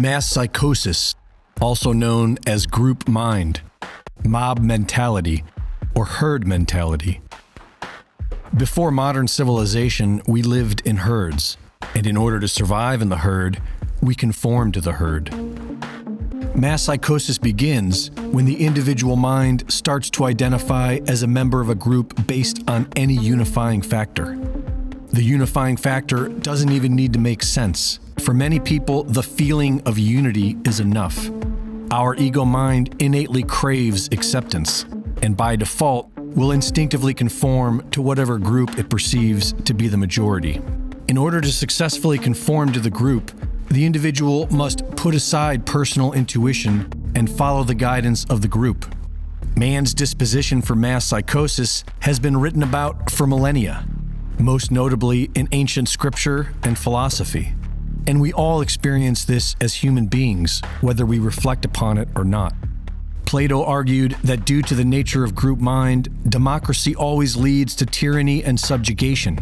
Mass psychosis, also known as group mind, mob mentality, or herd mentality. Before modern civilization, we lived in herds, and in order to survive in the herd, we conform to the herd. Mass psychosis begins when the individual mind starts to identify as a member of a group based on any unifying factor. The unifying factor doesn't even need to make sense. For many people, the feeling of unity is enough. Our ego mind innately craves acceptance, and by default, will instinctively conform to whatever group it perceives to be the majority. In order to successfully conform to the group, the individual must put aside personal intuition and follow the guidance of the group. Man's disposition for mass psychosis has been written about for millennia, most notably in ancient scripture and philosophy. And we all experience this as human beings, whether we reflect upon it or not. Plato argued that due to the nature of group mind, democracy always leads to tyranny and subjugation.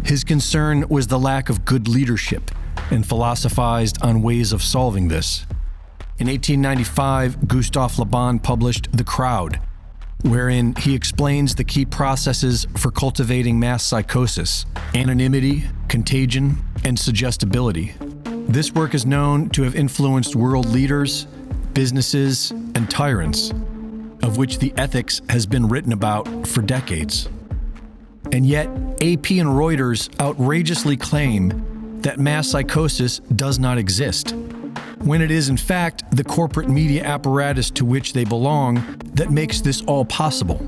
His concern was the lack of good leadership, and philosophized on ways of solving this. In 1895, Gustave Le Bon published The Crowd, wherein he explains the key processes for cultivating mass psychosis: anonymity, contagion, and suggestibility. This work is known to have influenced world leaders, businesses, and tyrants, of which the ethics has been written about for decades. And yet, AP and Reuters outrageously claim that mass psychosis does not exist, when it is in fact the corporate media apparatus to which they belong that makes this all possible,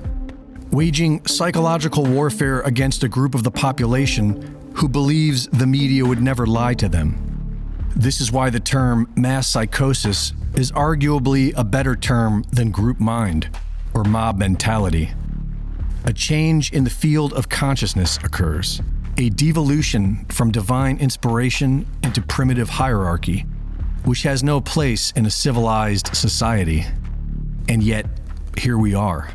waging psychological warfare against a group of the population who believes the media would never lie to them. This is why the term mass psychosis is arguably a better term than group mind or mob mentality. A change in the field of consciousness occurs, a devolution from divine inspiration into primitive hierarchy, which has no place in a civilized society. And yet, here we are.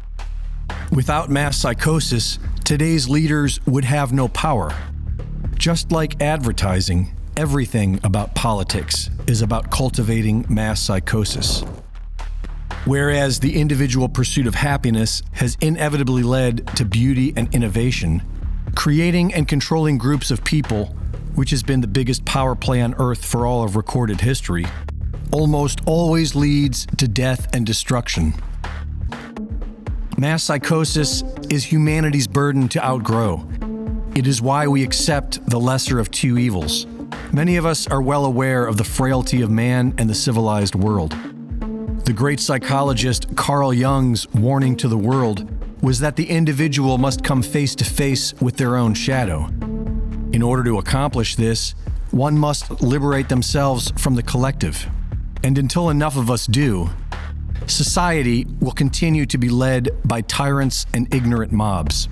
Without mass psychosis, today's leaders would have no power. Just like advertising, everything about politics is about cultivating mass psychosis. Whereas the individual pursuit of happiness has inevitably led to beauty and innovation, creating and controlling groups of people, which has been the biggest power play on Earth for all of recorded history, almost always leads to death and destruction. Mass psychosis is humanity's burden to outgrow. It is why we accept the lesser of two evils. Many of us are well aware of the frailty of man and the civilized world. The great psychologist Carl Jung's warning to the world was that the individual must come face to face with their own shadow. In order to accomplish this, one must liberate themselves from the collective. And until enough of us do, society will continue to be led by tyrants and ignorant mobs.